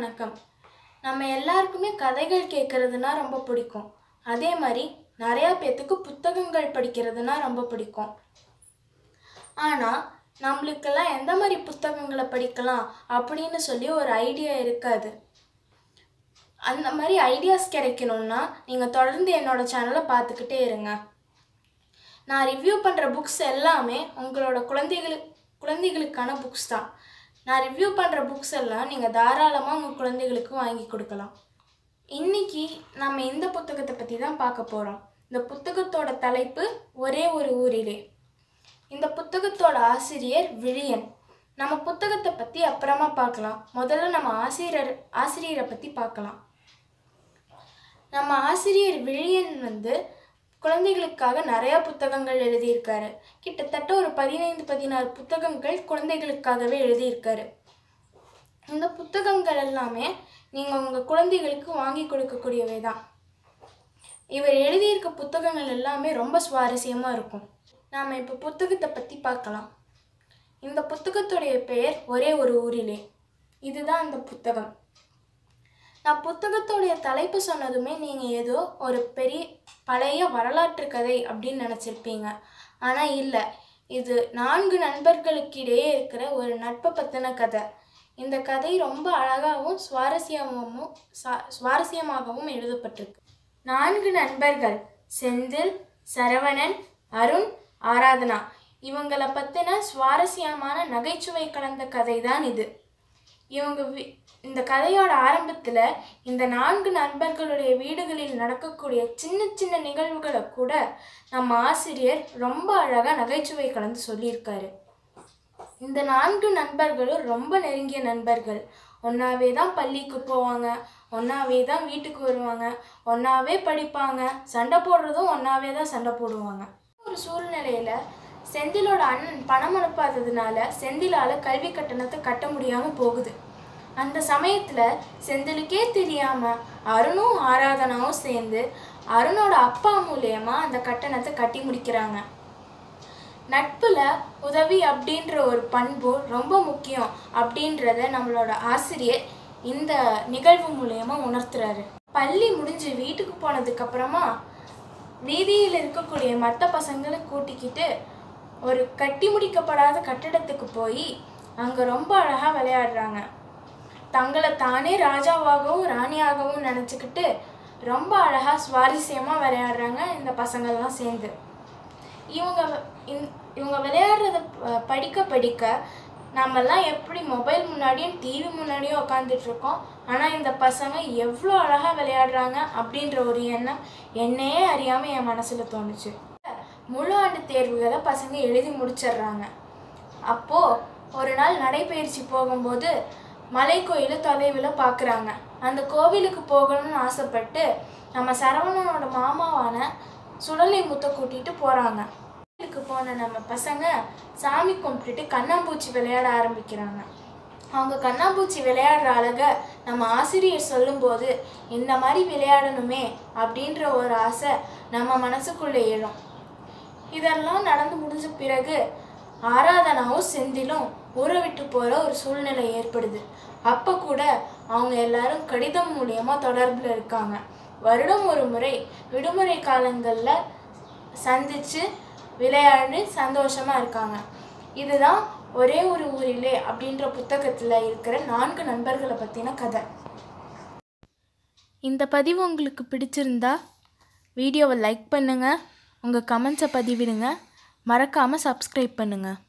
வணக்கம். நம்ம எல்லாருக்குமே கதைகள் கேட்கறதுனா ரொம்ப பிடிக்கும். அதே மாதிரி நிறைய பேத்துக்கு புத்தகங்கள் படிக்கிறதுனா ரொம்ப பிடிக்கும். ஆனால் நம்மளுக்கெல்லாம் எந்த மாதிரி புத்தகங்களை படிக்கலாம் அப்படின்னு சொல்லி ஒரு ஐடியா இருக்காது. அந்த மாதிரி ஐடியாஸ் கிடைக்கணும்னா நீங்கள் தொடர்ந்து என்னோடய சேனலை பார்த்துக்கிட்டே இருங்க. நான் ரிவ்யூ பண்ணுற புக்ஸ் எல்லாமே உங்களோட குழந்தைகளுக்கான புக்ஸ் தான். நான் ரிவ்யூ பண்ணுற புக்ஸ் எல்லாம் நீங்கள் தாராளமாக உங்கள் குழந்தைகளுக்கு வாங்கி கொடுக்கலாம். இன்றைக்கி நம்ம இந்த புத்தகத்தை பற்றி தான் பார்க்க போகிறோம். இந்த புத்தகத்தோட தலைப்பு ஒரே ஒரு ஊரிலே. இந்த புத்தகத்தோட ஆசிரியர் விழியன். நம்ம புத்தகத்தை பற்றி அப்புறமா பார்க்கலாம். முதல்ல நம்ம ஆசிரியரை பற்றி பார்க்கலாம். நம்ம ஆசிரியர் விழியன் குழந்தைகளுக்காக நிறையா புத்தகங்கள் எழுதியிருக்காரு. கிட்டத்தட்ட ஒரு 15-16 புத்தகங்கள் குழந்தைகளுக்காகவே எழுதியிருக்காரு. இந்த புத்தகங்கள் எல்லாமே நீங்கள் உங்கள் குழந்தைகளுக்கு வாங்கி கொடுக்கக்கூடியவை தான். இவர் எழுதியிருக்க புத்தகங்கள் எல்லாமே ரொம்ப சுவாரஸ்யமாக இருக்கும். நாம் இப்போ புத்தகத்தை பற்றி பார்க்கலாம். இந்த புத்தகத்துடைய பெயர் ஒரே ஒரு ஊரிலே. இதுதான் அந்த புத்தகம். நான் புத்தகத்துடைய தலைப்பு சொன்னதுமே நீங்கள் ஏதோ ஒரு பெரிய பழைய வரலாற்று கதை அப்படின்னு நினச்சிருப்பீங்க. ஆனால் இல்லை, இது 4 நண்பர்களுக்கிடையே இருக்கிற ஒரு நட்பை பற்றின கதை. இந்த கதை ரொம்ப அழகாகவும் சுவாரஸ்யமாகவும் எழுதப்பட்டிருக்கு. 4 நண்பர்கள், செந்தில், சரவணன், அருண், ஆராதனா, இவங்களை பற்றின சுவாரஸ்யமான நகைச்சுவை கலந்த கதை தான் இது. இந்த கதையோட ஆரம்பத்தில் இந்த 4 நண்பர்களுடைய வீடுகளில் நடக்கக்கூடிய சின்ன சின்ன நிகழ்வுகளை கூட நம்ம ஆசிரியர் ரொம்ப அழகாக நகைச்சுவை கலந்து சொல்லியிருக்காரு. இந்த 4 நண்பர்களும் ரொம்ப நெருங்கிய நண்பர்கள். ஒன்றாவே தான் பள்ளிக்கு போவாங்க, ஒன்றாவே தான் வீட்டுக்கு வருவாங்க, ஒன்றாவே படிப்பாங்க, சண்டை போடுறதும் ஒன்றாவே தான் சண்டை போடுவாங்க. ஒரு சூழ்நிலையில் செந்திலோட அண்ணன் பணம் அனுப்பாததுனால செந்திலால் கல்வி கட்டணத்தை கட்ட முடியாமல் போகுது. அந்த சமயத்தில் செந்திலுக்கே தெரியாமல் அருணும் ஆராதனாவும் சேர்ந்து அருணோட அப்பா மூலமா அந்த கட்டணத்தை கட்டி முடிக்கிறாங்க. நட்பில் உதவி அப்படின்ற ஒரு பண்பு ரொம்ப முக்கியம் அப்படின்றத நம்மளோட ஆசிரியர் இந்த நிகழ்வு மூலமா உணர்த்துறாரு. பள்ளி முடிஞ்சு வீட்டுக்கு போனதுக்கப்புறமா வீதியில் இருக்கக்கூடிய மற்ற பசங்களை கூட்டிக்கிட்டு ஒரு கட்டி முடிக்கப்படாத கட்டிடத்துக்கு போய் அங்கே ரொம்ப அழகாக விளையாடுறாங்க. தங்களை தானே ராஜாவாகவும் ராணியாகவும் நினச்சிக்கிட்டு ரொம்ப அழகாக சுவாரஸ்யமாக விளையாடுறாங்க இந்த பசங்கள்லாம் சேர்ந்து. இவங்க விளையாடுறத படிக்க நம்மெல்லாம் எப்படி மொபைல் முன்னாடியும் டிவி முன்னாடியும் உட்காந்துட்ருக்கோம். ஆனால் இந்த பசங்க எவ்வளோ அழகாக விளையாடுறாங்க அப்படின்ற ஒரு எண்ணம் என்னையே அறியாமல் என் மனசில் தோணுச்சு. முழு ஆண்டு தேர்வுகளை பசங்க எழுதி முடிச்சிடுறாங்க. அப்போது ஒரு நாள் நடைப்பயிற்சி போகும்போது மலை கோயிலை தொலைவில் பார்க்குறாங்க. அந்த கோவிலுக்கு போகணும்னு ஆசைப்பட்டு நம்ம சரவணனோட மாமாவான சுடலை முத்தை கூட்டிகிட்டு போகிறாங்க. கோவிலுக்கு போன நம்ம பசங்க சாமி கும்பிட்டுட்டு கண்ணாம்பூச்சி விளையாட ஆரம்பிக்கிறாங்க. அவங்க கண்ணாம்பூச்சி விளையாடுற அழகை நம்ம ஆசிரியர் சொல்லும்போது இந்த மாதிரி விளையாடணுமே அப்படின்ற ஒரு ஆசை நம்ம மனசுக்குள்ளே எழும். இதெல்லாம் நடந்து முடிஞ்ச பிறகு ஆராதனாவும் செந்திலும் ஊரை விட்டு போகிற ஒரு சூழ்நிலை ஏற்படுது. அப்போ கூட அவங்க எல்லாரும் கடிதம் மூலியமாக தொடர்பில் இருக்காங்க. வருடம் ஒரு முறை விடுமுறை காலங்களில் சந்தித்து விளையாடி சந்தோஷமாக இருக்காங்க. இதுதான் ஒரே ஒரு ஊரிலே அப்படின்ற புத்தகத்தில் இருக்கிற 4 நண்பர்களை பற்றின கதை. இந்த பதிவு உங்களுக்கு பிடிச்சிருந்தா வீடியோவை லைக் பண்ணுங்கள், உங்கள் கமெண்ட்ஸை பதிவிடுங்க, மறக்காமல் சப்ஸ்கிரைப் பண்ணுங்கள்.